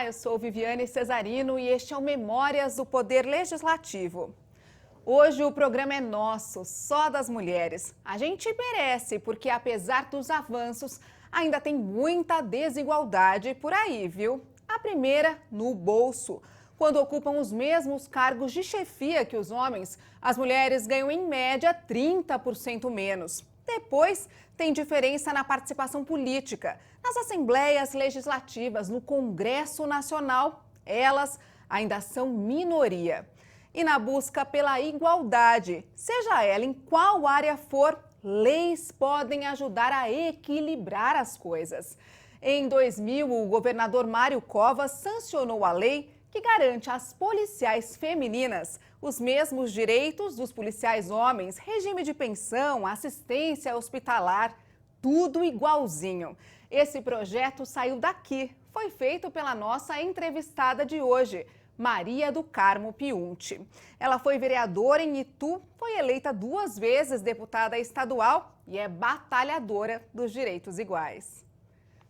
eu sou Viviane Cesarino e este é o Memórias do Poder Legislativo. Hoje o programa é nosso, só das mulheres. A gente merece, porque apesar dos avanços, ainda tem muita desigualdade por aí, viu? A primeira, no bolso. Quando ocupam os mesmos cargos de chefia que os homens, as mulheres ganham em média 30% menos. Depois, tem diferença na participação política. Nas assembleias legislativas, no Congresso Nacional, elas ainda são minoria. E na busca pela igualdade, seja ela em qual área for, leis podem ajudar a equilibrar as coisas. Em 2000, o governador Mário Covas sancionou a lei que garante às policiais femininas os mesmos direitos dos policiais homens, regime de pensão, assistência hospitalar, tudo igualzinho. Esse projeto saiu daqui, foi feito pela nossa entrevistada de hoje, Maria do Carmo Piunti. Ela foi vereadora em Itu, foi eleita 2 vezes deputada estadual e é batalhadora dos direitos iguais.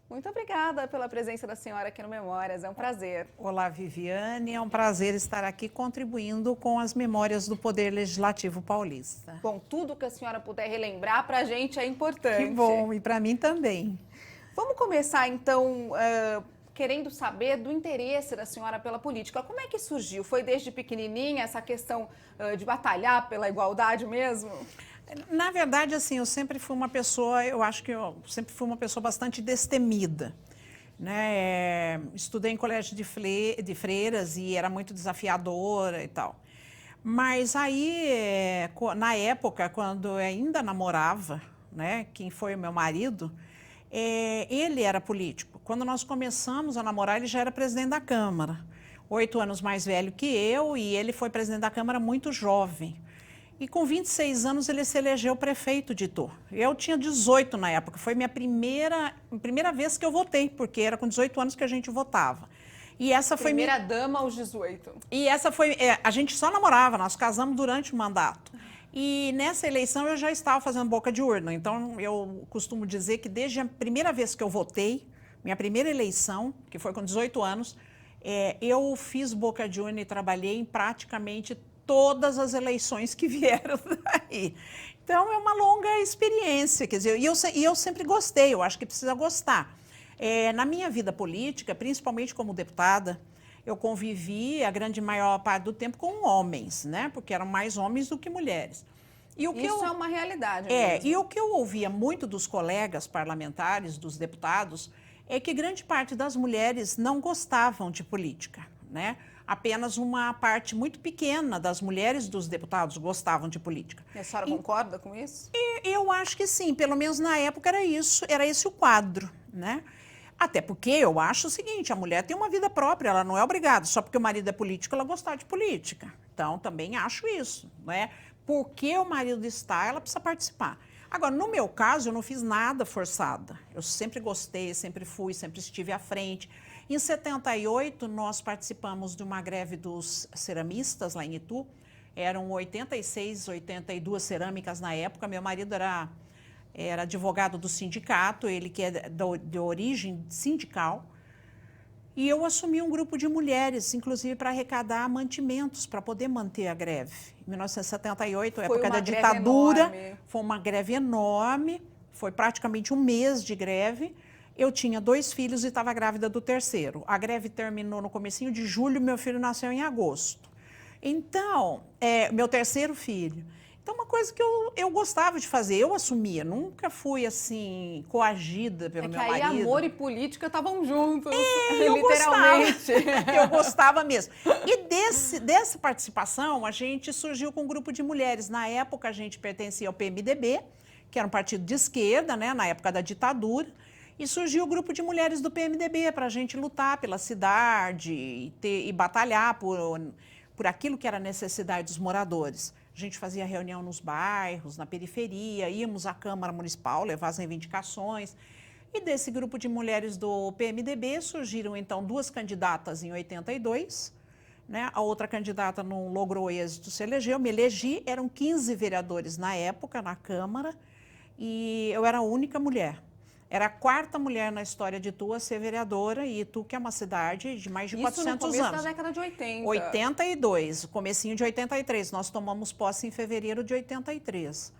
Muito obrigada pela presença da senhora aqui no Memórias, é um prazer. Olá, Viviane, é um prazer estar aqui contribuindo com as memórias do Poder Legislativo Paulista. Bom, tudo que a senhora puder relembrar para a gente é importante. Que bom, e para mim também. Vamos começar então querendo saber do interesse da senhora pela política. Como é que surgiu? Foi desde pequenininha essa questão de batalhar pela igualdade mesmo? Na verdade, assim, eu sempre fui uma pessoa, eu acho que eu sempre fui uma pessoa bastante destemida, né? Estudei em colégio de freiras e era muito desafiadora e tal. Mas aí, na época, quando eu ainda namorava, né, quem foi o meu marido, ele era político. Quando nós começamos a namorar, ele já era presidente da Câmara, 8 anos mais velho que eu, e ele foi presidente da Câmara muito jovem. E com 26 anos ele se elegeu prefeito de Itu. Eu tinha 18 na época, foi minha primeira vez que eu votei, porque era com 18 anos que a gente votava. E essa foi primeira dama aos 18. E essa foi, a gente só namorava, nós casamos durante o mandato. E nessa eleição eu já estava fazendo boca de urna, então eu costumo dizer que desde a primeira vez que eu votei, minha primeira eleição, que foi com 18 anos, eu fiz boca de urna e trabalhei em praticamente todas as eleições que vieram daí. Então, é uma longa experiência, quer dizer, e eu sempre gostei, eu acho que precisa gostar. Na minha vida política, principalmente como deputada, eu convivi a grande maior parte do tempo com homens, né? Porque eram mais homens do que mulheres. E isso é uma realidade mesmo. E o que eu ouvia muito dos colegas parlamentares, dos deputados, é que grande parte das mulheres não gostavam de política, né? Apenas uma parte muito pequena das mulheres dos deputados gostavam de política. E a senhora concorda com isso? Eu acho que sim, pelo menos na época era esse o quadro, né? Até porque eu acho o seguinte, a mulher tem uma vida própria, ela não é obrigada, só porque o marido é político, ela gostar de política. Então, também acho isso, né? Porque o marido está, ela precisa participar. Agora, no meu caso, eu não fiz nada forçada. Eu sempre gostei, sempre fui, sempre estive à frente. Em 78, nós participamos de uma greve dos ceramistas lá em Itu. Eram 86, 82 cerâmicas na época. Meu marido era advogado do sindicato, ele que é de origem sindical. E eu assumi um grupo de mulheres, inclusive para arrecadar mantimentos, para poder manter a greve. Em 1978, época da ditadura, foi uma greve enorme, foi praticamente um mês de greve. Eu tinha 2 filhos e estava grávida do 3º. A greve terminou no comecinho de julho, meu filho nasceu em agosto. Então, meu 3º filho. Então, uma coisa que eu gostava de fazer, eu assumia, nunca fui assim, coagida pelo meu marido. Aí amor e política estavam juntos, literalmente. Eu gostava mesmo. E dessa participação, a gente surgiu com um grupo de mulheres. Na época, a gente pertencia ao PMDB, que era um partido de esquerda, né, na época da ditadura. E surgiu o grupo de mulheres do PMDB para a gente lutar pela cidade e batalhar por aquilo que era a necessidade dos moradores. A gente fazia reunião nos bairros, na periferia, íamos à Câmara Municipal levar as reivindicações. E desse grupo de mulheres do PMDB surgiram, então, 2 candidatas em 82. Né? A outra candidata não logrou êxito, se elegeu, me elegi. Eram 15 vereadores na época, na Câmara, e eu era a única mulher. Era a quarta mulher na história de Itu a ser vereadora, e Itu, que é uma cidade de mais de 400 Isso no começo anos. da década de 80. 82, comecinho de 83. Nós tomamos posse em fevereiro de 83.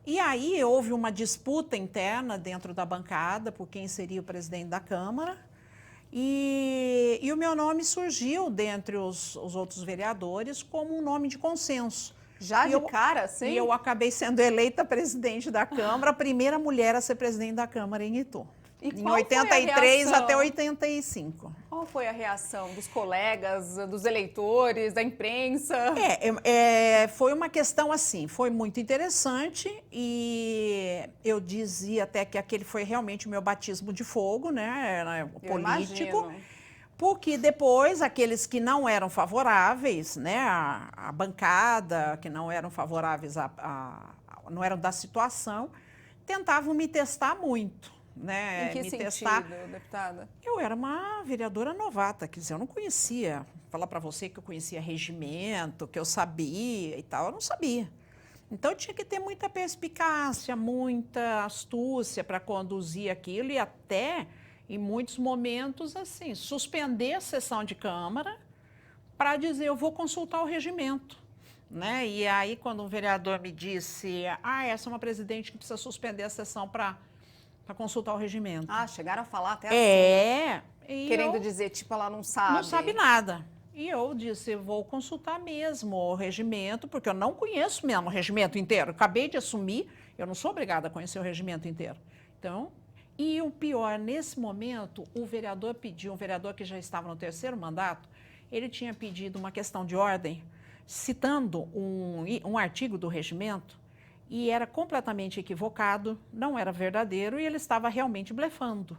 E aí houve uma disputa interna dentro da bancada por quem seria o presidente da Câmara. E o meu nome surgiu dentre os outros vereadores como um nome de consenso. Já de cara, sim? E eu acabei sendo eleita presidente da Câmara, a primeira mulher a ser presidente da Câmara em Itu. Em 83 até 85. Qual foi a reação dos colegas, dos eleitores, da imprensa? Foi uma questão assim, foi muito interessante, e eu dizia até que aquele foi realmente o meu batismo de fogo, né, político. Imagino. Porque depois, aqueles que não eram favoráveis, né, a bancada, que não eram favoráveis, não eram da situação, tentavam me testar muito. Né, em que me sentido, testar. deputada? Eu era uma vereadora novata, quer dizer, eu não conhecia, falar para você que eu conhecia regimento, que eu sabia e tal, eu não sabia. Então, eu tinha que ter muita perspicácia, muita astúcia para conduzir aquilo, e até, em muitos momentos, assim, suspender a sessão de Câmara para dizer, eu vou consultar o regimento. Né? E aí, quando um vereador me disse, essa é uma presidente que precisa suspender a sessão para consultar o regimento. Chegaram a falar até assim? Querendo dizer, tipo, ela não sabe. Não sabe nada. E eu disse, eu vou consultar mesmo o regimento, porque eu não conheço mesmo o regimento inteiro. Acabei de assumir, eu não sou obrigada a conhecer o regimento inteiro. Então, e o pior, nesse momento, o vereador pediu, um vereador que já estava no terceiro mandato, ele tinha pedido uma questão de ordem, citando um artigo do regimento, e era completamente equivocado, não era verdadeiro, e ele estava realmente blefando.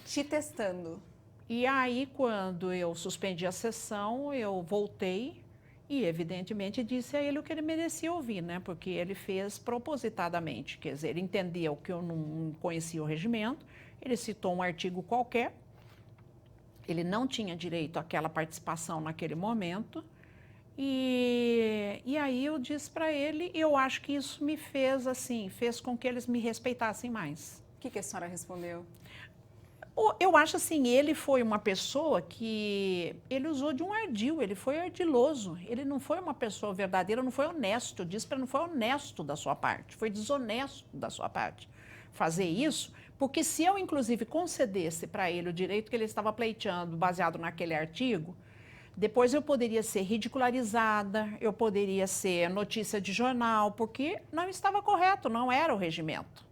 Te testando. E aí, quando eu suspendi a sessão, eu voltei e, evidentemente, disse a ele o que ele merecia ouvir, né? Porque ele fez propositadamente, quer dizer, ele entendeu que eu não conhecia o regimento, ele citou um artigo qualquer, ele não tinha direito àquela participação naquele momento. E aí eu disse para ele, e eu acho que isso me fez assim, fez com que eles me respeitassem mais. O que a senhora respondeu? Eu acho assim, ele foi uma pessoa que, ele usou de um ardil, ele foi ardiloso, ele não foi uma pessoa verdadeira, não foi honesto, eu disse para ele, não foi honesto da sua parte, foi desonesto da sua parte fazer isso, porque se eu inclusive concedesse para ele o direito que ele estava pleiteando, baseado naquele artigo, depois eu poderia ser ridicularizada, eu poderia ser notícia de jornal, porque não estava correto, não era o regimento.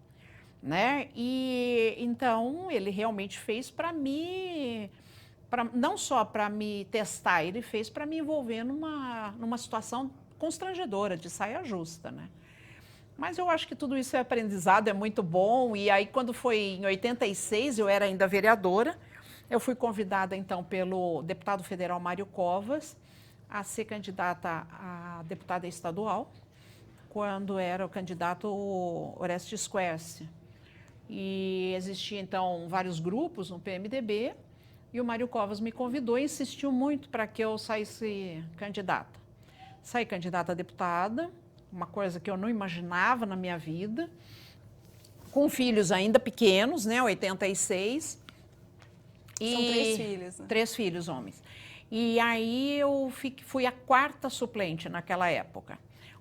Né? E então ele realmente fez para mim, não só para me testar, ele fez para me envolver numa situação constrangedora, de saia justa. Né? Mas eu acho que tudo isso é aprendizado, é muito bom. E aí, quando foi em 86, eu era ainda vereadora, eu fui convidada, então, pelo deputado federal Mário Covas a ser candidata a deputada estadual, quando era o candidato Orestes Quercia. E existia, então, vários grupos no PMDB, e o Mário Covas me convidou e insistiu muito para que eu saísse candidata. Saí candidata a deputada, uma coisa que eu não imaginava na minha vida, com filhos ainda pequenos, né, 86. São 3 filhos, né? 3 filhos, homens. E aí eu fui a quarta suplente naquela época.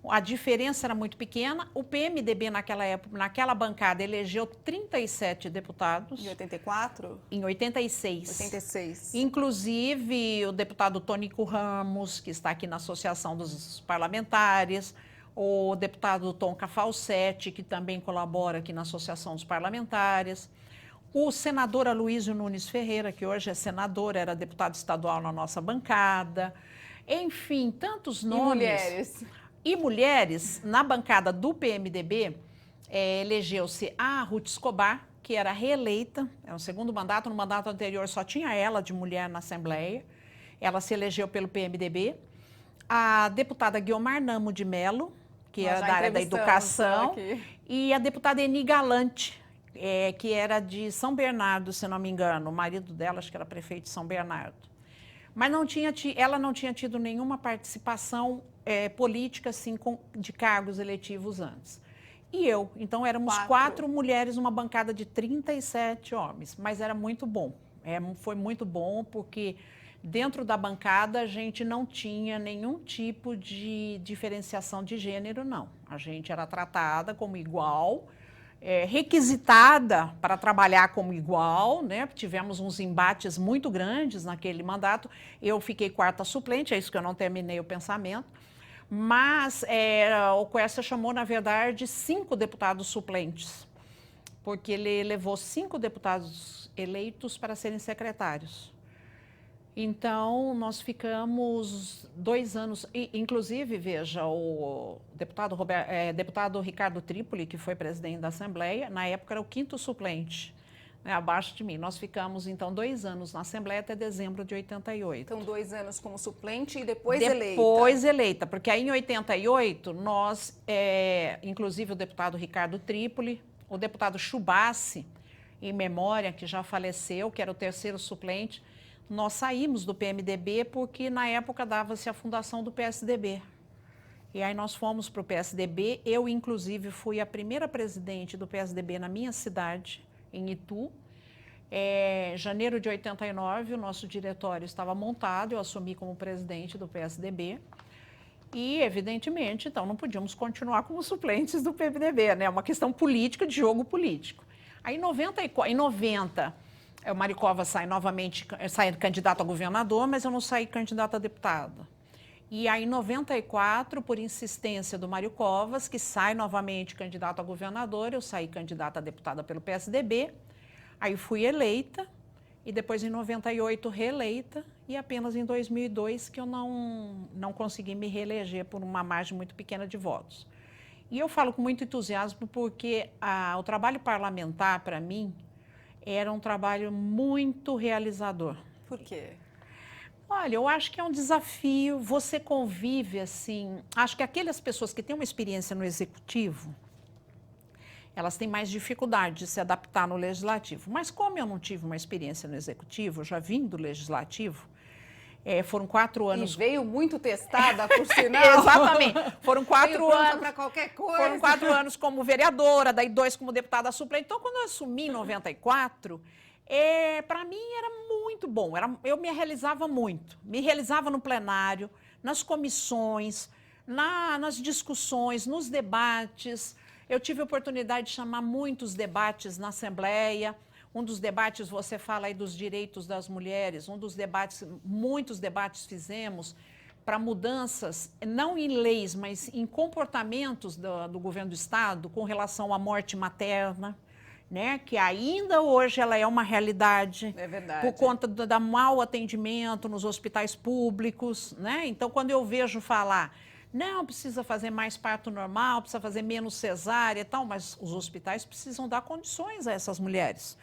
A diferença era muito pequena. O PMDB naquela época, naquela bancada, elegeu 37 deputados. Em 84? Em 86. 86. Inclusive o deputado Tônico Ramos, que está aqui na Associação dos Parlamentares, o deputado Tom Cafalcetti, que também colabora aqui na Associação dos Parlamentares, o senador Aloysio Nunes Ferreira, que hoje é senador, era deputado estadual na nossa bancada. Enfim, tantos nomes. E mulheres? E mulheres, na bancada do PMDB, elegeu-se a Ruth Escobar, que era reeleita, era o segundo mandato, no mandato anterior só tinha ela de mulher na Assembleia, ela se elegeu pelo PMDB, a deputada Guiomar Namo de Mello, que era da área da educação, e a deputada Eni Galante, que era de São Bernardo, se não me engano, o marido dela acho que era prefeito de São Bernardo. Mas ela não tinha tido nenhuma participação política assim, de cargos eletivos antes. e eu. Então, éramos 4 mulheres numa bancada de 37 homens. Mas era muito bom. Foi muito bom porque dentro da bancada a gente não tinha nenhum tipo de diferenciação de gênero, não. A gente era tratada como igual, requisitada para trabalhar como igual, né? Tivemos uns embates muito grandes naquele mandato. Eu fiquei 4ª suplente, é isso que eu não terminei o pensamento. Mas o Quércia chamou, na verdade, 5 deputados suplentes, porque ele levou 5 deputados eleitos para serem secretários. Então, nós ficamos 2 anos, inclusive, veja, o deputado Ricardo Trípoli, que foi presidente da Assembleia, na época era o 5º suplente, né, abaixo de mim. Nós ficamos, então, 2 anos na Assembleia até dezembro de 88. Então, 2 anos como suplente e depois eleita. Depois eleita, porque aí em 88, nós, inclusive o deputado Ricardo Trípoli, o deputado Chubassi, em memória, que já faleceu, que era o 3º suplente, nós saímos do PMDB porque, na época, dava-se a fundação do PSDB. E aí nós fomos para o PSDB. Eu, inclusive, fui a primeira presidente do PSDB na minha cidade, em Itu. Janeiro de 89, o nosso diretório estava montado, eu assumi como presidente do PSDB. E, evidentemente, então, não podíamos continuar como suplentes do PMDB, né? Uma questão política, de jogo político. Aí, em 90, o Mário Covas sai candidato a governador, mas eu não saí candidata a deputada. E aí, em 94, por insistência do Mário Covas, que sai novamente candidato a governador, eu saí candidata a deputada pelo PSDB, aí fui eleita, e depois, em 98, reeleita, e apenas em 2002 que eu não consegui me reeleger por uma margem muito pequena de votos. E eu falo com muito entusiasmo porque o trabalho parlamentar, para mim, era um trabalho muito realizador. Por quê? Olha, eu acho que é um desafio, você convive assim, acho que aquelas pessoas que têm uma experiência no executivo, elas têm mais dificuldade de se adaptar no legislativo. Mas como eu não tive uma experiência no executivo, eu já vim do legislativo, foram 4 anos... E veio muito testada, por sinal. Exatamente. Foram 4 anos... para qualquer coisa. Foram 4 anos como vereadora, daí 2 como deputada suplente. Então, quando eu assumi em 94, para mim era muito bom. Eu me realizava muito. Me realizava no plenário, nas comissões, nas discussões, nos debates. Eu tive a oportunidade de chamar muitos debates na Assembleia. Um dos debates, você fala aí dos direitos das mulheres, muitos debates fizemos para mudanças, não em leis, mas em comportamentos do governo do Estado com relação à morte materna, né? Que ainda hoje ela é uma realidade. É verdade. Por conta do mau atendimento nos hospitais públicos, né? Então, quando eu vejo falar, não, precisa fazer mais parto normal, precisa fazer menos cesárea e tal, mas os hospitais precisam dar condições a essas mulheres.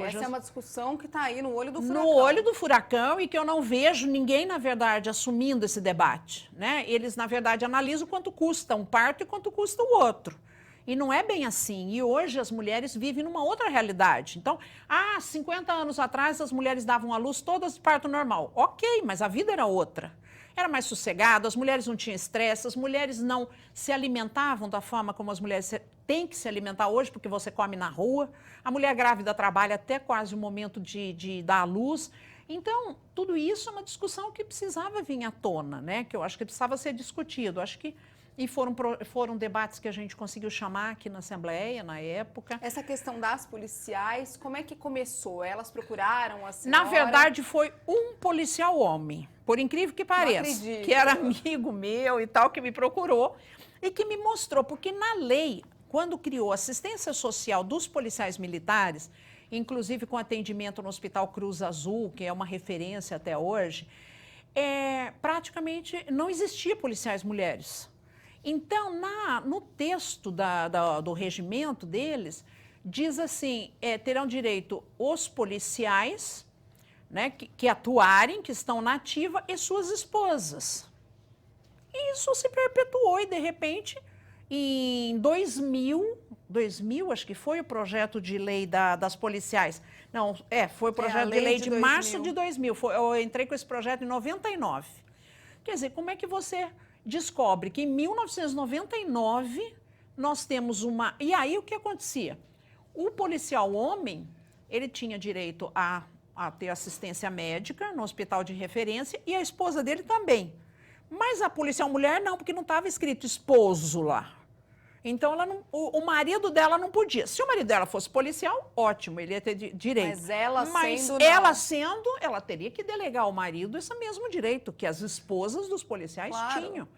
Essa é uma discussão que está aí no olho do furacão. No olho do furacão e que eu não vejo ninguém, na verdade, assumindo esse debate, né? Eles, na verdade, analisam quanto custa um parto e quanto custa o outro. E não é bem assim. E hoje as mulheres vivem numa outra realidade. Então, 50 anos atrás as mulheres davam à luz todas de parto normal. Ok, mas a vida era outra. Era mais sossegado, as mulheres não tinham estresse, as mulheres não se alimentavam da forma como as mulheres têm que se alimentar hoje, porque você come na rua. A mulher grávida trabalha até quase o momento de dar à luz. Então, tudo isso é uma discussão que precisava vir à tona, né? Que eu acho que precisava ser discutido. E foram debates que a gente conseguiu chamar aqui na Assembleia, na época. Essa questão das policiais, como é que começou? Elas procuraram a senhora? Na verdade, foi um policial homem, por incrível que pareça, que era amigo meu e tal, que me procurou e que me mostrou, porque na lei, quando criou assistência social dos policiais militares, inclusive com atendimento no Hospital Cruz Azul, que é uma referência até hoje, praticamente não existia policiais mulheres. Então, no texto do regimento deles, diz assim, terão direito os policiais, né, que atuarem, que estão na ativa, e suas esposas. E isso se perpetuou e, de repente, em 2000, acho que foi o projeto de lei das policiais. Não, foi o projeto de lei de março de 2000. Eu entrei com esse projeto em 99. Quer dizer, como é que você descobre que em 1999 nós temos uma... E aí o que acontecia? O policial homem, ele tinha direito a ter assistência médica no hospital de referência e a esposa dele também. Mas a policial mulher não, porque não estava escrito esposo lá. Então, ela não, o marido dela não podia. Se o marido dela fosse policial, ótimo, ele ia ter direito. Mas ela sendo, ela teria que delegar ao marido esse mesmo direito que as esposas dos policiais tinham.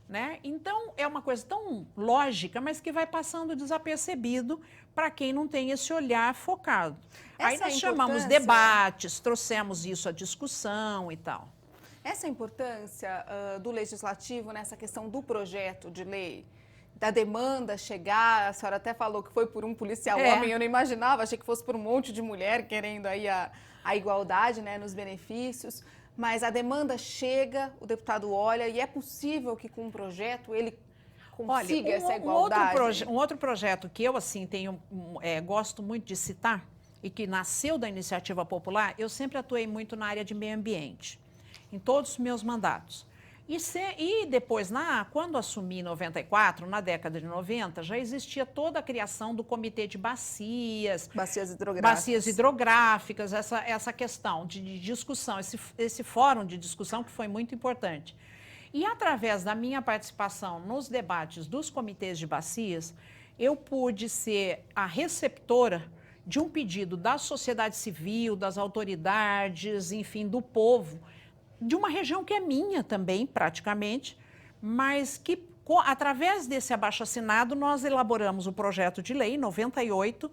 Né? Então, é uma coisa tão lógica, mas que vai passando desapercebido para quem não tem esse olhar focado. Aí nós chamamos debates, trouxemos isso à discussão e tal. Essa importância do legislativo nessa questão do projeto de lei, da demanda chegar, a senhora até falou que foi por um policial homem, eu não imaginava, achei que fosse por um monte de mulher querendo aí a igualdade, né, nos benefícios, mas a demanda chega, o deputado olha e é possível que com um projeto ele consiga essa igualdade? Um outro projeto que eu assim gosto muito de citar e que nasceu da iniciativa popular, eu sempre atuei muito na área de meio ambiente, em todos os meus mandatos. E depois, quando assumi em 94, na década de 90, já existia toda a criação do Comitê de Bacias Hidrográficas, essa questão de discussão, esse fórum de discussão que foi muito importante. E através da minha participação nos debates dos comitês de bacias, eu pude ser a receptora de um pedido da sociedade civil, das autoridades, enfim, do povo, de uma região que é minha também, praticamente, mas que, através desse abaixo-assinado, nós elaboramos o projeto de lei, em 98,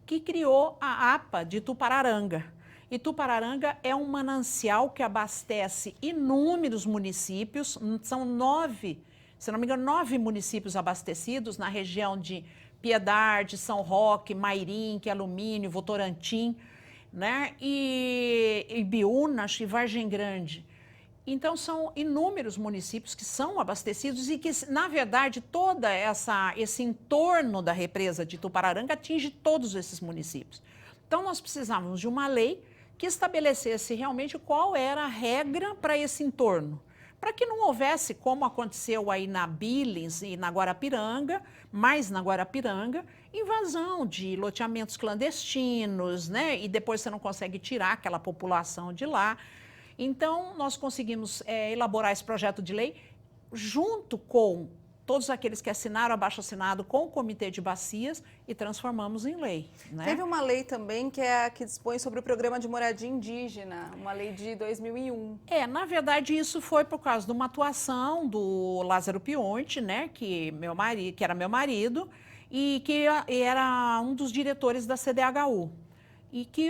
que criou a APA de Tupararanga. E Tupararanga é um manancial que abastece inúmeros municípios, são 9, se não me engano, 9 municípios abastecidos na região de Piedade, São Roque, Mairim, Alumínio, Votorantim, né? E Ibiúna, acho que Vargem Grande. Então, são inúmeros municípios que são abastecidos e que, na verdade, todo esse entorno da represa de Tupararanga atinge todos esses municípios. Então, nós precisávamos de uma lei que estabelecesse realmente qual era a regra para esse entorno, para que não houvesse, como aconteceu aí na Billings e na Guarapiranga, mais na Guarapiranga, invasão de loteamentos clandestinos, né? E depois você não consegue tirar aquela população de lá. Então, nós conseguimos elaborar esse projeto de lei junto com todos aqueles que assinaram abaixo-assinado com o Comitê de Bacias e transformamos em lei. Né? Teve uma lei também que é a que dispõe sobre o programa de moradia indígena, uma lei de 2001. Na verdade, isso foi por causa de uma atuação do Lázaro Pionte, né, que era meu marido, e que era um dos diretores da CDHU. E que,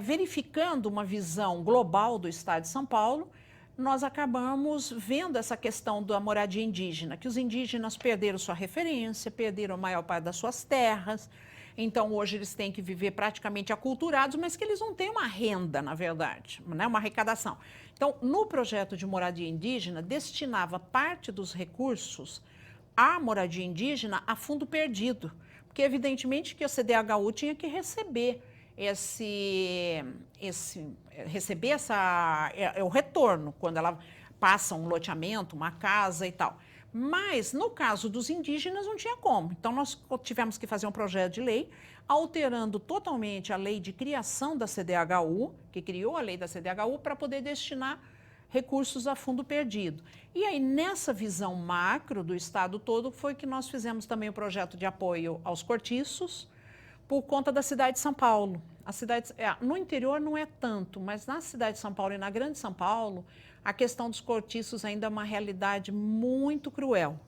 verificando uma visão global do Estado de São Paulo, nós acabamos vendo essa questão da moradia indígena, que os indígenas perderam sua referência, perderam a maior parte das suas terras, então hoje eles têm que viver praticamente aculturados, mas que eles não têm uma renda, na verdade, né? Uma arrecadação. Então, no projeto de moradia indígena, destinava parte dos recursos à moradia indígena a fundo perdido, porque evidentemente que a CDHU tinha que receber o retorno, quando ela passa um loteamento, uma casa e tal. Mas, no caso dos indígenas, não tinha como. Então, nós tivemos que fazer um projeto de lei, alterando totalmente a lei de criação da CDHU, que criou a lei da CDHU, para poder destinar recursos a fundo perdido. E aí, nessa visão macro do Estado todo, foi que nós fizemos também o projeto de apoio aos cortiços, por conta da cidade de São Paulo. No interior não é tanto, mas na cidade de São Paulo e na grande São Paulo, a questão dos cortiços ainda é uma realidade muito cruel.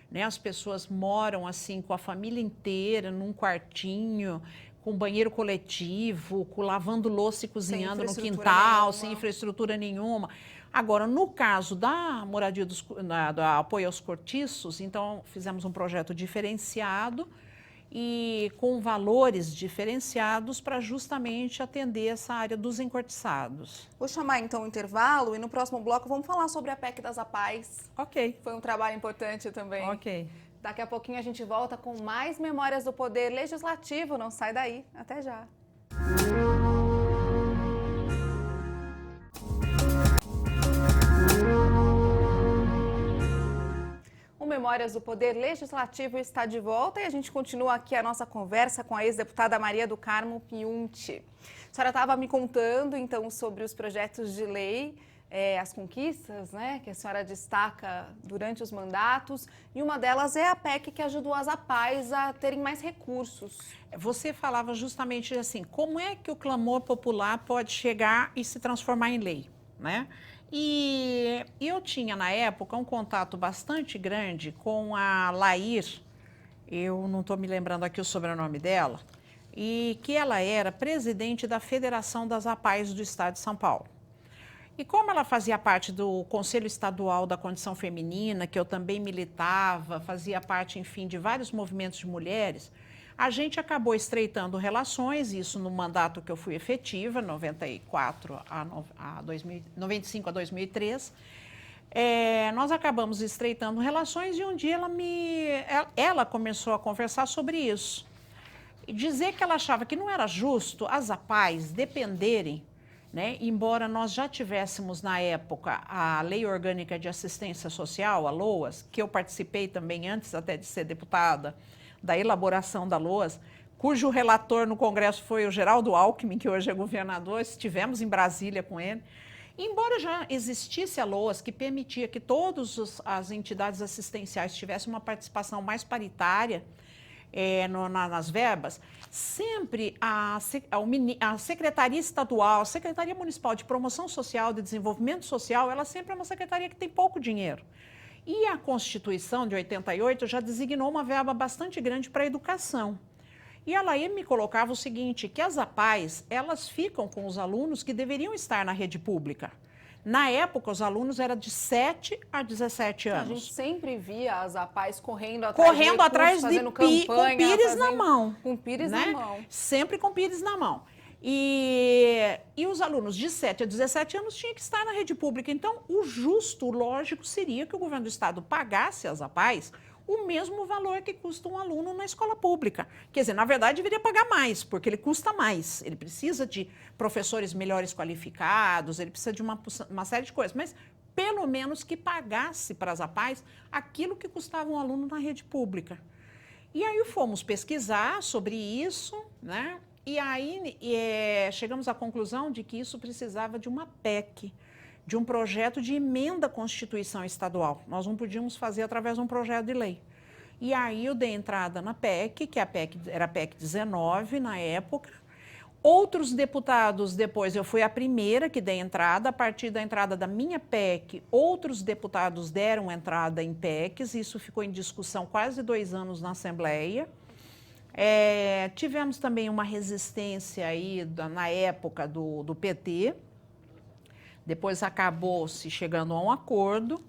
Né? As pessoas moram assim com a família inteira, num quartinho, com banheiro coletivo, lavando louça e cozinhando no quintal, sem infraestrutura nenhuma. Agora, no caso da moradia do apoio aos cortiços, então fizemos um projeto diferenciado, e com valores diferenciados para justamente atender essa área dos encurtiçados. Vou chamar então o intervalo e no próximo bloco vamos falar sobre a PEC das APAES. Ok. Foi um trabalho importante também. Ok. Daqui a pouquinho a gente volta com mais Memórias do Poder Legislativo. Não sai daí. Até já. O Memórias do Poder Legislativo está de volta e a gente continua aqui a nossa conversa com a ex-deputada Maria do Carmo Piunti. A senhora estava me contando, então, sobre os projetos de lei, as conquistas, né, que a senhora destaca durante os mandatos, e uma delas é a PEC que ajudou as APAES a terem mais recursos. Você falava justamente assim, como é que o clamor popular pode chegar e se transformar em lei, né? E eu tinha, na época, um contato bastante grande com a Lair, eu não estou me lembrando aqui o sobrenome dela, e que ela era presidente da Federação das APAES do Estado de São Paulo. E como ela fazia parte do Conselho Estadual da Condição Feminina, que eu também militava, fazia parte, enfim, de vários movimentos de mulheres, a gente acabou estreitando relações, isso no mandato que eu fui efetiva, 95 a 2003. Nós acabamos estreitando relações e um dia ela começou a conversar sobre isso. E dizer que ela achava que não era justo as APAES dependerem, né? Embora nós já tivéssemos, na época, a Lei Orgânica de Assistência Social, a LOAS, que eu participei também antes até de ser deputada, da elaboração da LOAS, cujo relator no Congresso foi o Geraldo Alckmin, que hoje é governador, estivemos em Brasília com ele. Embora já existisse a LOAS, que permitia que todas as entidades assistenciais tivessem uma participação mais paritária, nas verbas, sempre a Secretaria Estadual, a Secretaria Municipal de Promoção Social, de Desenvolvimento Social, ela sempre é uma secretaria que tem pouco dinheiro. E a Constituição de 88 já designou uma verba bastante grande para a educação. E a Lair me colocava o seguinte, que as APAES, elas ficam com os alunos que deveriam estar na rede pública. Na época, os alunos eram de 7 a 17 anos. A gente sempre via as APAES correndo atrás fazendo campanha, com pires na mão. Com pires, né? na mão. Sempre com pires na mão. E os alunos de 7 a 17 anos tinham que estar na rede pública. Então, o justo, o lógico, seria que o governo do estado pagasse às APAES o mesmo valor que custa um aluno na escola pública. Quer dizer, na verdade, deveria pagar mais, porque ele custa mais. Ele precisa de professores melhores qualificados, ele precisa de uma série de coisas. Mas, pelo menos, que pagasse para as APAES aquilo que custava um aluno na rede pública. E aí fomos pesquisar sobre isso, né? E aí chegamos à conclusão de que isso precisava de uma PEC, de um projeto de emenda à Constituição Estadual. Nós não podíamos fazer através de um projeto de lei. E aí eu dei entrada na PEC, que era a PEC 19 na época. Outros deputados, depois eu fui a primeira que dei entrada, a partir da entrada da minha PEC, outros deputados deram entrada em PECs, isso ficou em discussão quase 2 anos na Assembleia. Tivemos também uma resistência aí na época do PT, depois acabou-se chegando a um acordo,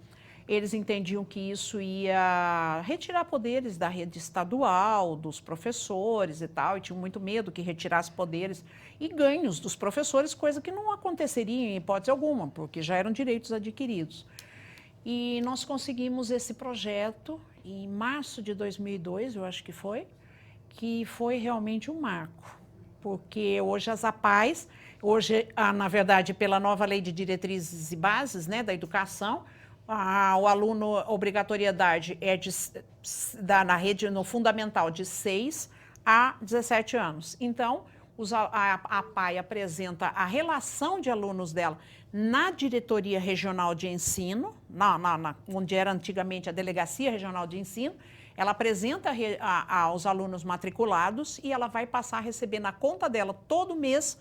eles entendiam que isso ia retirar poderes da rede estadual, dos professores e tal, e tinham muito medo que retirasse poderes e ganhos dos professores, coisa que não aconteceria em hipótese alguma, porque já eram direitos adquiridos. E nós conseguimos esse projeto em março de 2002, eu acho que foi realmente um marco, porque hoje as APAES, na verdade, pela nova lei de diretrizes e bases, né, da educação, o aluno, obrigatoriedade na rede, no fundamental, de 6 a 17 anos. Então, a APAE apresenta a relação de alunos dela na diretoria regional de ensino, onde era antigamente a Delegacia Regional de Ensino. Ela apresenta aos alunos matriculados e ela vai passar a receber na conta dela todo mês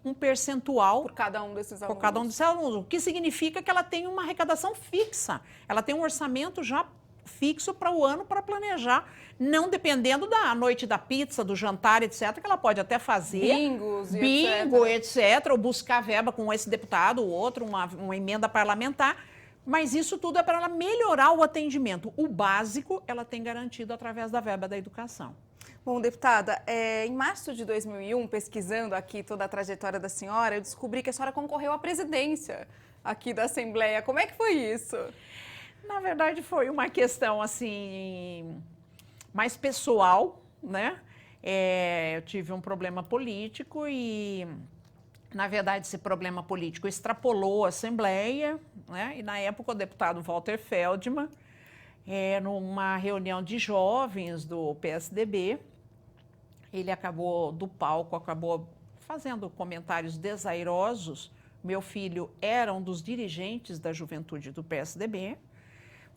um percentual por cada um desses alunos. Por cada um desses alunos, o que significa que ela tem uma arrecadação fixa. Ela tem um orçamento já fixo para o ano para planejar, não dependendo da noite da pizza, do jantar, etc., que ela pode até fazer. Bingo, etc., ou buscar verba com esse deputado, ou outro, uma emenda parlamentar. Mas isso tudo é para ela melhorar o atendimento. O básico ela tem garantido através da verba da educação. Bom, deputada, em março de 2001, pesquisando aqui toda a trajetória da senhora, eu descobri que a senhora concorreu à presidência aqui da Assembleia. Como é que foi isso? Na verdade, foi uma questão assim mais pessoal, né? Eu tive um problema político e, na verdade, esse problema político extrapolou a Assembleia, né? E, na época, o deputado Walter Feldman numa reunião de jovens do PSDB. Ele do palco, acabou fazendo comentários desairosos. Meu filho era um dos dirigentes da juventude do PSDB.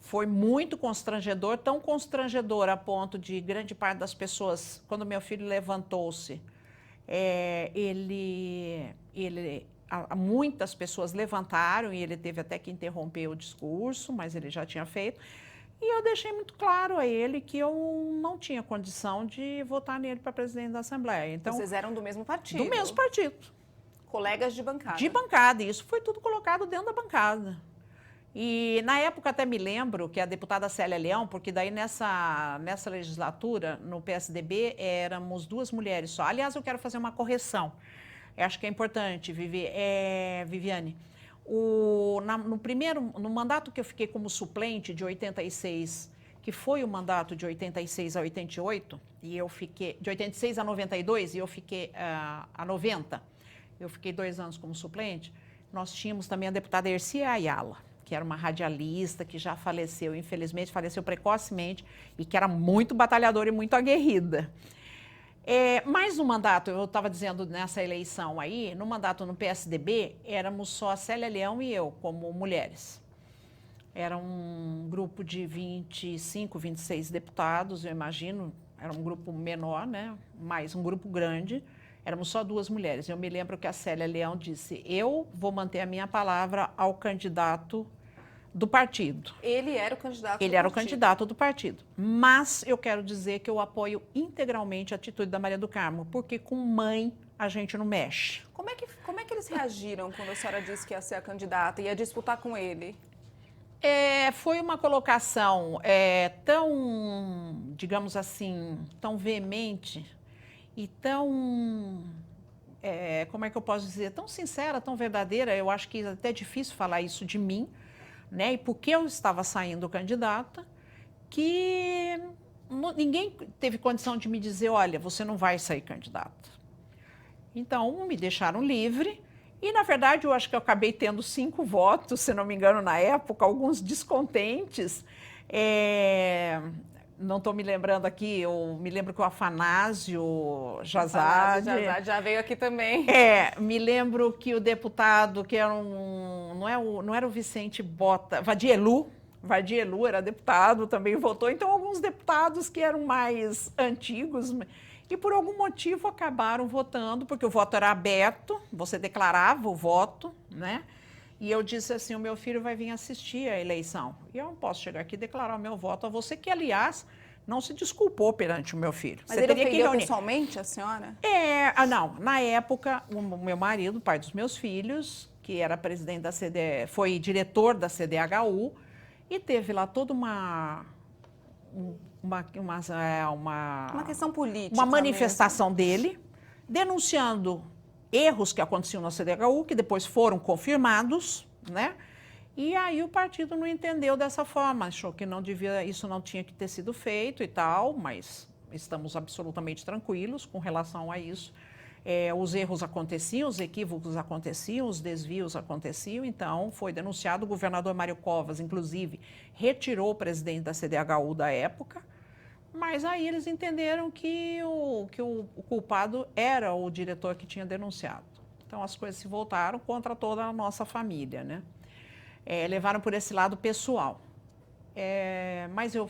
Foi muito constrangedor, tão constrangedor a ponto de grande parte das pessoas, quando meu filho levantou-se, muitas pessoas levantaram e ele teve até que interromper o discurso, mas ele já tinha feito. E eu deixei muito claro a ele que eu não tinha condição de votar nele para presidente da Assembleia. Então, vocês eram do mesmo partido? Do mesmo partido. Colegas de bancada? De bancada, e isso foi tudo colocado dentro da bancada. E na época até me lembro que a deputada Célia Leão, porque daí nessa legislatura, no PSDB, éramos 2 mulheres só. Aliás, eu quero fazer uma correção. Eu acho que é importante, Viviane. No mandato que eu fiquei como suplente de 86, que foi o mandato de 86 a 88, e eu fiquei de 86 a 92 e eu fiquei a 90. Eu fiquei 2 anos como suplente. Nós tínhamos também a deputada Ercia Ayala, que era uma radialista que já faleceu, infelizmente faleceu precocemente e que era muito batalhadora e muito aguerrida. Mas no mandato, eu estava dizendo nessa eleição aí, no mandato no PSDB, éramos só a Célia Leão e eu, como mulheres. Era um grupo de 25, 26 deputados, eu imagino, era um grupo menor, né? Mas um grupo grande, éramos só 2 mulheres. Eu me lembro que a Célia Leão disse, eu vou manter a minha palavra ao candidato do partido. Ele era o candidato Ele era o candidato do partido. Mas eu quero dizer que eu apoio integralmente a atitude da Maria do Carmo, porque com mãe a gente não mexe. Como é que eles reagiram quando a senhora disse que ia ser a candidata, ia disputar com ele? Foi uma colocação tão, digamos assim, tão veemente e tão, como é que eu posso dizer, tão sincera, tão verdadeira. Eu acho que é até difícil falar isso de mim, né? E porque eu estava saindo candidata, que ninguém teve condição de me dizer, olha, você não vai sair candidata. Então, me deixaram livre e, na verdade, eu acho que eu acabei tendo 5 votos, se não me engano, na época, alguns descontentes. Não estou me lembrando aqui, eu me lembro que o Afanásio Jazade já veio aqui também. Me lembro que o deputado, que era não era o Vicente Bota, Vadielu era deputado, também votou. Então, alguns deputados que eram mais antigos e por algum motivo acabaram votando, porque o voto era aberto, você declarava o voto, né? E eu disse assim, o meu filho vai vir assistir a eleição. E eu não posso chegar aqui e declarar o meu voto a você, que, aliás, não se desculpou perante o meu filho. Mas ele ofendeu pessoalmente a senhora? Não. Na época, o meu marido, pai dos meus filhos, que era presidente da foi diretor da CDHU, e teve lá toda uma questão política. Uma manifestação dele, denunciando erros que aconteciam na CDHU, que depois foram confirmados, né? E aí o partido não entendeu dessa forma, achou que isso não tinha que ter sido feito e tal, mas estamos absolutamente tranquilos com relação a isso. Os erros aconteciam, os equívocos aconteciam, os desvios aconteciam, então foi denunciado. O governador Mário Covas, inclusive, retirou o presidente da CDHU da época, mas aí eles entenderam que o culpado era o diretor que tinha denunciado. Então as coisas se voltaram contra toda a nossa família, né? Levaram por esse lado pessoal. Mas eu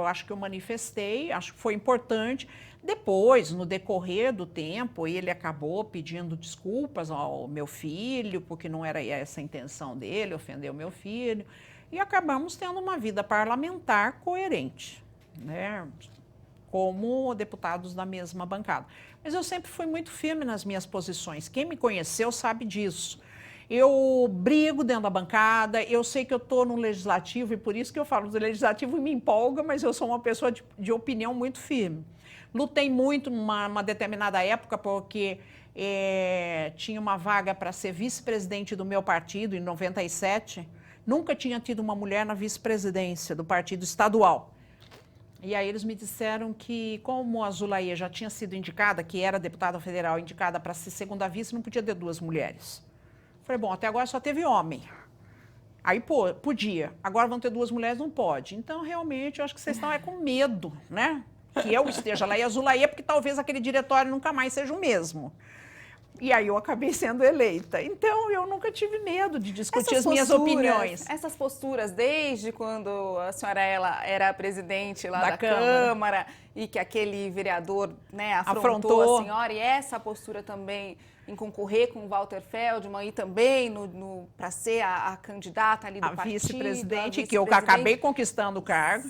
acho que eu manifestei, acho que foi importante. Depois, no decorrer do tempo, ele acabou pedindo desculpas ao meu filho, porque não era essa a intenção dele, ofender o meu filho, e acabamos tendo uma vida parlamentar coerente, né? Como deputados da mesma bancada. Mas eu sempre fui muito firme nas minhas posições. Quem me conheceu sabe disso. Eu brigo dentro da bancada, eu sei que eu estou no legislativo, e por isso que eu falo do legislativo me empolga, mas eu sou uma pessoa de opinião muito firme. Lutei muito numa determinada época, porque tinha uma vaga para ser vice-presidente do meu partido, em 97. Nunca tinha tido uma mulher na vice-presidência do partido estadual. E aí eles me disseram que, como a Zulaia já tinha sido indicada, que era deputada federal indicada para ser segunda vice, não podia ter 2 mulheres. Falei, bom, até agora só teve homem. Aí, pô, podia. Agora vão ter 2 mulheres, não pode. Então, realmente, eu acho que vocês estão com medo, né? Que eu esteja lá e a Zulaia, porque talvez aquele diretório nunca mais seja o mesmo. E aí eu acabei sendo eleita. Então, eu nunca tive medo de discutir as minhas opiniões. Essas posturas, desde quando a senhora era presidente lá da Câmara. Câmara e que aquele vereador, né, afrontou a senhora, e essa postura também em concorrer com o Walter Feldman e também para ser a candidata ali do partido. A vice-presidente, que eu acabei conquistando o cargo.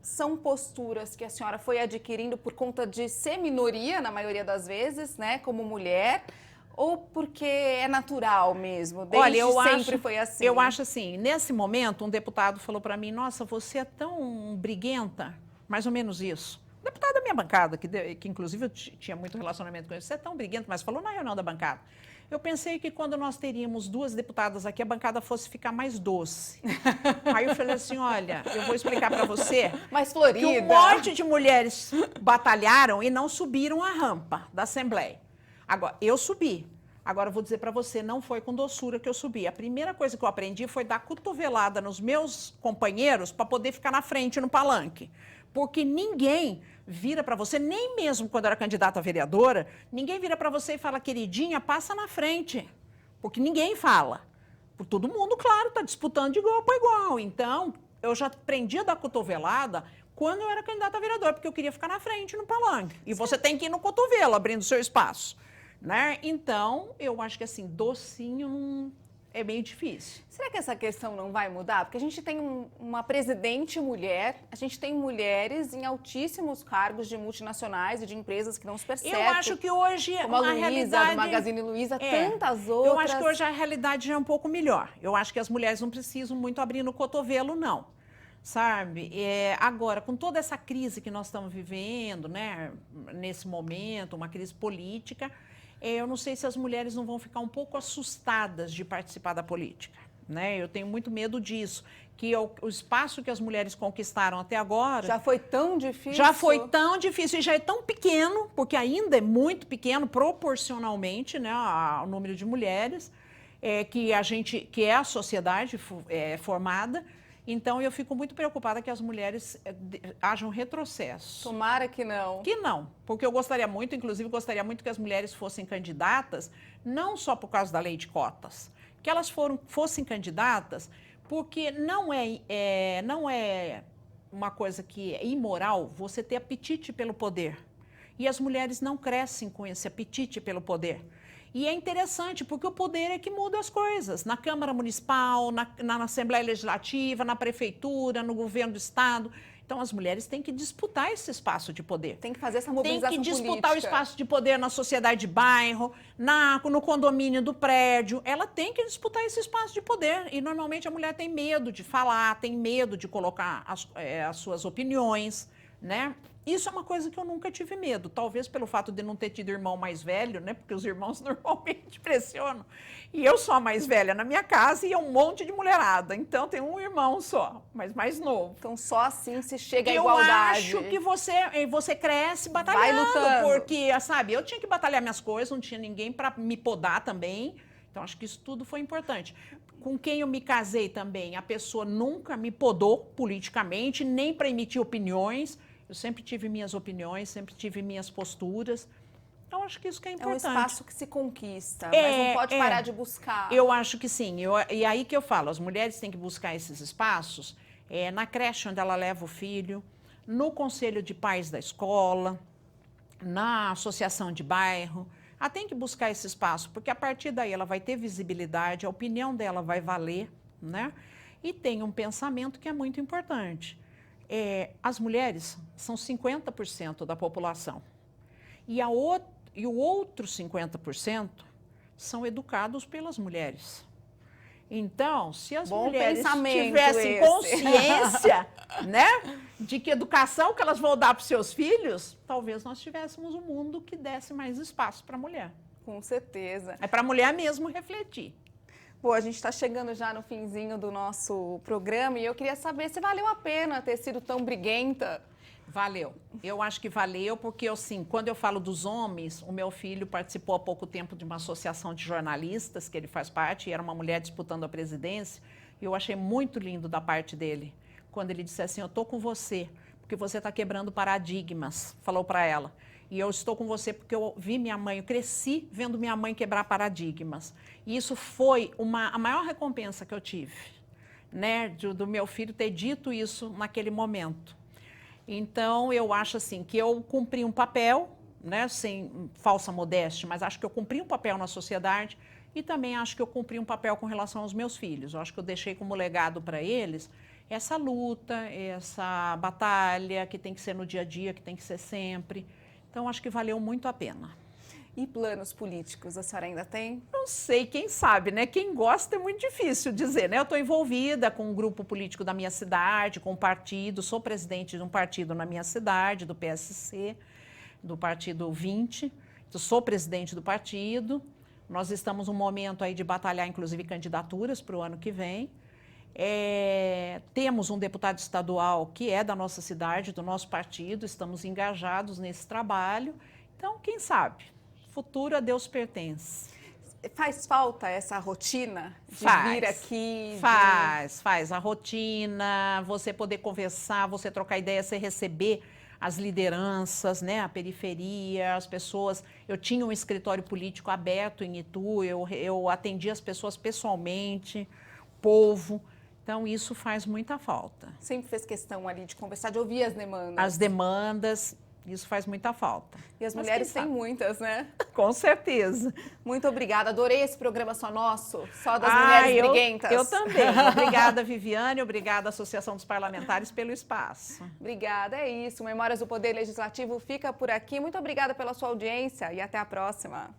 São posturas que a senhora foi adquirindo por conta de ser minoria, na maioria das vezes, né, como mulher, ou porque é natural mesmo? Desde sempre foi assim? Eu acho assim, nesse momento, um deputado falou para mim, nossa, você é tão briguenta, mais ou menos isso. Deputado da minha bancada, que inclusive eu tinha muito relacionamento com ele, você é tão briguento, mas falou na reunião da bancada. Eu pensei que quando nós teríamos 2 deputadas aqui, a bancada fosse ficar mais doce. Aí eu falei assim, olha, eu vou explicar para você mais florida. Que um monte de mulheres batalharam e não subiram a rampa da Assembleia. Agora, eu subi. Agora, eu vou dizer para você, não foi com doçura que eu subi. A primeira coisa que eu aprendi foi dar cotovelada nos meus companheiros para poder ficar na frente no palanque. Porque ninguém vira para você, nem mesmo quando era candidata a vereadora, ninguém vira para você e fala, queridinha, passa na frente. Porque ninguém fala. Por todo mundo, claro, está disputando de igual para igual. Então, eu já aprendi a dar cotovelada quando eu era candidata a vereadora, porque eu queria ficar na frente no palanque. E você tem que ir no cotovelo, abrindo o seu espaço. Né? Então, eu acho que assim, docinho é meio difícil. Será que essa questão não vai mudar? Porque a gente tem uma presidente mulher, a gente tem mulheres em altíssimos cargos de multinacionais e de empresas que não se percebem. Eu acho que hoje como a Luísa, realidade... do Magazine Luiza, tantas outras. Eu acho que hoje a realidade já é um pouco melhor. Eu acho que as mulheres não precisam muito abrir no cotovelo, não. Sabe? Agora, com toda essa crise que nós estamos vivendo, né, nesse momento, uma crise política, eu não sei se as mulheres não vão ficar um pouco assustadas de participar da política. Né? Eu tenho muito medo disso, que o espaço que as mulheres conquistaram até agora... Já foi tão difícil? Já foi tão difícil e já é tão pequeno, porque ainda é muito pequeno proporcionalmente, né, ao número de mulheres que é a sociedade formada. Então, eu fico muito preocupada que as mulheres hajam retrocesso. Tomara que não. Que não, porque eu gostaria muito, inclusive, gostaria muito que as mulheres fossem candidatas, não só por causa da lei de cotas, que elas fossem candidatas, porque não é uma coisa que é imoral você ter apetite pelo poder. E as mulheres não crescem com esse apetite pelo poder. E é interessante, porque o poder é que muda as coisas. Na Câmara Municipal, na Assembleia Legislativa, na Prefeitura, no governo do Estado. Então, as mulheres têm que disputar esse espaço de poder. Tem que fazer essa mobilização política. Tem que disputar o espaço de poder na sociedade de bairro, no condomínio do prédio. Ela tem que disputar esse espaço de poder. E, normalmente, a mulher tem medo de falar, tem medo de colocar as suas opiniões, né? Isso é uma coisa que eu nunca tive medo, talvez pelo fato de não ter tido irmão mais velho, né? Porque os irmãos normalmente pressionam. E eu sou a mais velha na minha casa e é um monte de mulherada. Então tem um irmão só, mas mais novo. Então só assim se chega à igualdade. Eu acho que você cresce batalhando. Vai lutando. Porque, sabe, eu tinha que batalhar minhas coisas, não tinha ninguém para me podar também. Então acho que isso tudo foi importante. Com quem eu me casei também, a pessoa nunca me podou politicamente, nem para emitir opiniões. Eu sempre tive minhas opiniões, sempre tive minhas posturas. Eu acho que isso que é importante. É um espaço que se conquista, mas não pode parar de buscar. Eu acho que sim. E aí que eu falo, as mulheres têm que buscar esses espaços na creche onde ela leva o filho, no conselho de pais da escola, na associação de bairro. Ela tem que buscar esse espaço, porque a partir daí ela vai ter visibilidade, a opinião dela vai valer, né? E tem um pensamento que é muito importante. As mulheres são 50% da população. E o outro 50% são educados pelas mulheres. Então, se as mulheres tivessem consciência, né, de que educação que elas vão dar para os seus filhos, talvez nós tivéssemos um mundo que desse mais espaço para a mulher. Com certeza. É para a mulher mesmo refletir. Pô, a gente está chegando já no finzinho do nosso programa e eu queria saber se valeu a pena ter sido tão briguenta. Valeu. Eu acho que valeu porque, assim, quando eu falo dos homens, o meu filho participou há pouco tempo de uma associação de jornalistas, que ele faz parte, e era uma mulher disputando a presidência, E eu achei muito lindo da parte dele, quando ele disse assim, eu estou com você, porque você está quebrando paradigmas, falou para ela. E eu estou com você porque eu vi minha mãe, eu cresci vendo minha mãe quebrar paradigmas. E isso foi a maior recompensa que eu tive, né, do meu filho ter dito isso naquele momento. Então, eu acho assim, que eu cumpri um papel, né, sem falsa modéstia, mas acho que eu cumpri um papel na sociedade e também acho que eu cumpri um papel com relação aos meus filhos. Eu acho que eu deixei como legado para eles essa luta, essa batalha que tem que ser no dia a dia, que tem que ser sempre. Então, acho que valeu muito a pena. E planos políticos, a senhora ainda tem? Não sei, quem sabe, né? Quem gosta é muito difícil dizer, né? Eu estou envolvida com um grupo político da minha cidade, com um partido, sou presidente de um partido na minha cidade, do PSC, do Partido 20, sou presidente do partido. Nós estamos num momento aí de batalhar, inclusive, candidaturas para o ano que vem. Temos um deputado estadual que é da nossa cidade, do nosso partido, estamos engajados nesse trabalho. Então, quem sabe? Futuro a Deus pertence. Faz falta essa rotina de vir aqui? Faz. A rotina, você poder conversar, você trocar ideia, você receber as lideranças, né, a periferia, as pessoas. Eu tinha um escritório político aberto em Itu, eu atendia as pessoas pessoalmente, povo. Então, isso faz muita falta. Sempre fez questão ali de conversar, de ouvir as demandas. As demandas, isso faz muita falta. E as mulheres têm muitas, né? Com certeza. Muito obrigada, adorei esse programa Só Nosso, só das mulheres briguentas. Eu também. Obrigada, Viviane, obrigada, Associação dos Parlamentares, pelo espaço. Obrigada, é isso. Memórias do Poder Legislativo fica por aqui. Muito obrigada pela sua audiência e até a próxima.